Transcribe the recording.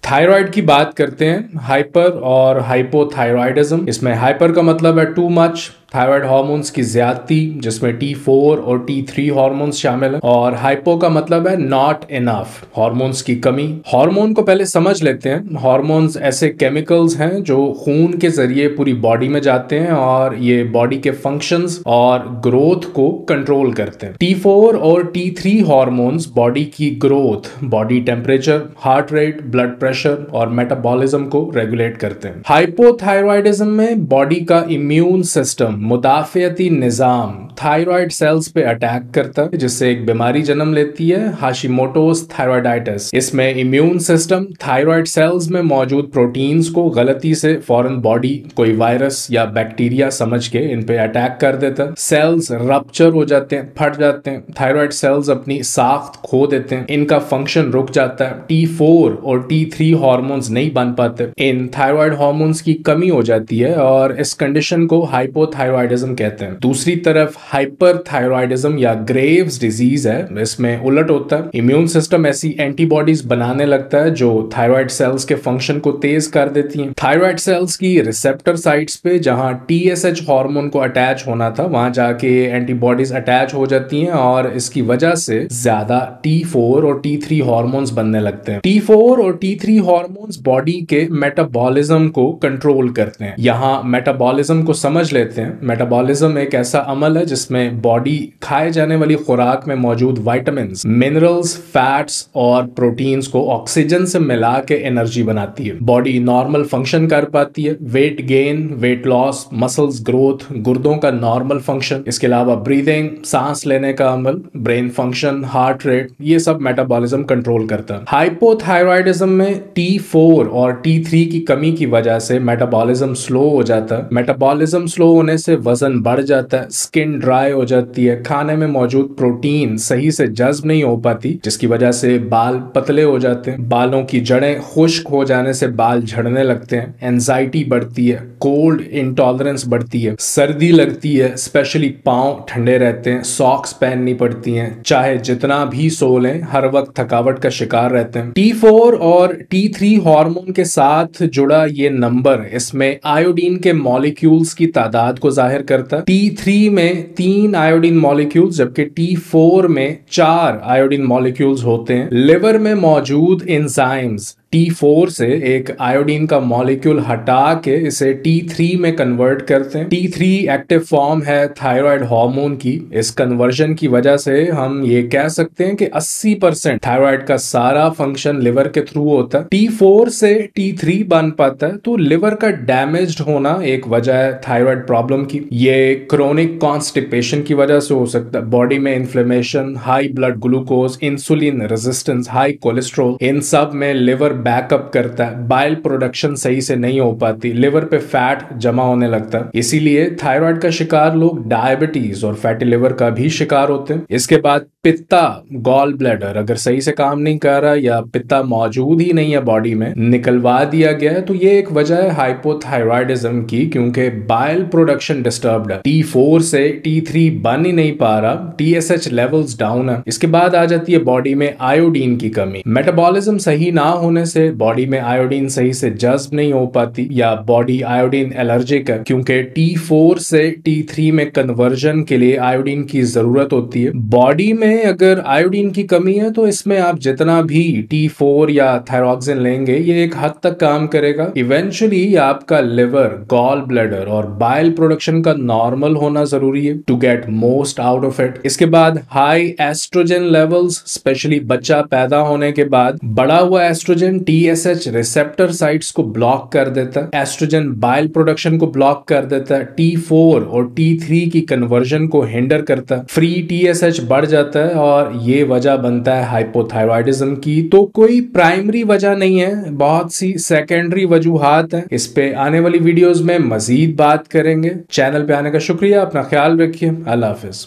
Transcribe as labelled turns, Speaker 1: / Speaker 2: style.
Speaker 1: Thyroid की बात करते हैं, हाइपर और हाइपोथायराइडिज्म। इसमें हाइपर का मतलब है टू मच, थायराइड हार्मोन्स की ज्यादती जिसमें T4 और T3 हार्मोन्स शामिल है, और हाइपो का मतलब है नॉट इनफ, हार्मोन्स की कमी। हार्मोन को पहले समझ लेते हैं। हार्मोन्स ऐसे केमिकल्स हैं जो खून के जरिए पूरी बॉडी में जाते हैं और ये बॉडी के फंक्शंस और ग्रोथ को कंट्रोल करते हैं। T4 और T3 हार्मोन्स बॉडी की growth, body temperature, heart rate, blood pressure और मेटाबॉलिज्म को रेगुलेट करते हैं। हाइपोथायराइडिज्म में बॉडी का इम्यून सिस्टम, मुदाफियती निजाम थायराइड सेल्स पे अटैक करता है, जिससे एक बीमारी जन्म लेती है, हाशिमोटोस थायराइडाइटिस। इसमें इम्यून सिस्टम थायराइड सेल्स में मौजूद प्रोटीन्स को गलती से फौरन बॉडी कोई वायरस या बैक्टीरिया समझ के इन पे अटैक कर देता है। सेल्स रप्चर हो जाते हैं, फट जाते हैं। थायराइड सेल्स अपनी साख्त खो देते हैं, इनका फंक्शन रुक जाता है। T4 और T3 हार्मोन्स नहीं बन पाते, इन थायराइड हार्मोन्स की कमी हो जाती है और इस कंडीशन को हाइपोथायराइडिज्म कहते हैं। दूसरी तरफ हाइपरथायराइडिज्म या ग्रेव्स डिजीज है। इसमें उलट होता है, इम्यून सिस्टम ऐसी एंटीबॉडीज बनाने लगता है जो थायराइड सेल्स के फंक्शन को तेज कर देती हैं। थायराइड सेल्स की रिसेप्टर साइट्स पे जहां TSH हार्मोन को अटैच होना था, वहां जाके एंटीबॉडीज अटैच हो जाती हैं और इसकी वजह से ज्यादा T4 और T3 हार्मोन्स बनने लगते हैं। T4 और T3 हार्मोन्स बॉडी के मेटाबॉलिज्म को कंट्रोल करते हैं। यहाँ मेटाबॉलिज्म को समझ लेते हैं। मेटाबॉलिज्म एक ऐसा अमल है जिसमें बॉडी खाए जाने वाली खुराक में मौजूद विटामिन्स, मिनरल्स, फैट्स और प्रोटीन्स को ऑक्सीजन से मिला के एनर्जी बनाती है। बॉडी नॉर्मल फंक्शन कर पाती है। Weight gain, weight loss, muscles growth, गुर्दों का नॉर्मल फंक्शन, इसके अलावा ब्रीदिंग, सांस लेने का अमल, ब्रेन फंक्शन, हार्ट रेट, ये सब मेटाबॉलिज्म कंट्रोल करता है। हाइपोथायराइडिज्म में T4 और T3 की कमी की वजह से मेटाबॉलिज्म स्लो हो जाता है। मेटाबॉलिज्म स्लो होने से वजन बढ़ जाता है, स्किन ड्राई हो जाती है, खाने में मौजूद प्रोटीन सही से जज्ब नहीं हो पाती, जिसकी वजह से बाल पतले हो जाते हैं। बालों की जड़ें खुश्क हो जाने से बाल झड़ने लगते हैं। एंजाइटी बढ़ती है, कोल्ड इंटॉलरेंस बढ़ती है, सर्दी लगती है, स्पेशली पांव ठंडे रहते हैं, सॉक्स पहननी पड़ती हैं, चाहे जितना भी सो लें हर वक्त थकावट का शिकार रहते हैं। T4 और T3 हार्मोन के साथ जुड़ा ये नंबर इसमें आयोडीन के मॉलिक्यूल्स की तादाद को जाहिर करता है। T3 में 3 आयोडीन मॉलिक्यूल्स जबकि T4 में 4 आयोडीन मॉलिक्यूल्स होते हैं। लिवर में मौजूद एंजाइम्स T4 से एक आयोडीन का मॉलिक्यूल हटा के इसे T3 में कन्वर्ट करते हैं। T3 एक्टिव फॉर्म है थायराइड हार्मोन की। इस कन्वर्जन की वजह से हम ये कह सकते हैं कि 80% थायराइड का सारा फंक्शन लिवर के थ्रू होता है। T4 से T3 बन पाता है तो लिवर का डैमेज्ड होना एक वजह है थायराइड प्रॉब्लम की। ये क्रोनिक कॉन्स्टिपेशन की वजह से हो सकता है। बॉडी में inflammation, high blood glucose, insulin resistance, high cholesterol, इन सब में लिवर बैकअप करता है। बाइल प्रोडक्शन सही से नहीं हो पाती, लिवर पे फैट जमा होने लगता है। इसीलिए थायराइड का शिकार लोग डायबिटीज और फैटी लिवर का भी शिकार होते हैं। इसके बाद पित्ता, गॉल ब्लैडर अगर सही से काम नहीं कर रहा या पित्ता मौजूद ही नहीं है बॉडी में, निकलवा दिया गया है, तो ये एक वजह है हाइपोथायराइडिज्म की, क्योंकि बाइल प्रोडक्शन डिस्टर्ब्ड है। T4 से T3 बन ही नहीं पा रहा, TSH लेवल्स डाउन है। इसके बाद आ जाती है बॉडी में आयोडीन की कमी। मेटाबॉलिज्म सही ना होने से बॉडी में आयोडीन सही से जज्ब नहीं हो पाती या बॉडी आयोडीन एलर्जिक है, क्योंकि T4 से T3 में कन्वर्जन के लिए आयोडीन की जरूरत होती है। बॉडी में अगर आयोडीन की कमी है तो इसमें आप जितना भी T4 या थायरॉक्सिन लेंगे ये एक हद तक काम करेगा। इवेंचुअली आपका लिवर, गॉल ब्लैडर और बाइल प्रोडक्शन का नॉर्मल होना जरूरी है to get most out of it. इसके बाद हाई एस्ट्रोजन लेवल्स, स्पेशली बच्चा पैदा होने के बाद बढ़ा हुआ एस्ट्रोजन TSH रिसेप्टर साइट्स को ब्लॉक कर देता है। एस्ट्रोजन बाइल प्रोडक्शन को ब्लॉक कर देता है। T4 और T3 की कन्वर्जन को हिंडर करता है। फ्री TSH बढ़ जाता है और ये वजह बनता है हाइपोथायराइडिज्म की। तो कोई प्राइमरी वजह नहीं है, बहुत सी सेकेंडरी वजूहात हैं। इस पे आने वाली वीडियोस में मजीद बात करेंगे। चैनल पे आने का शुक्रिया। अपना ख्याल रखिए। अल्लाह हाफिज।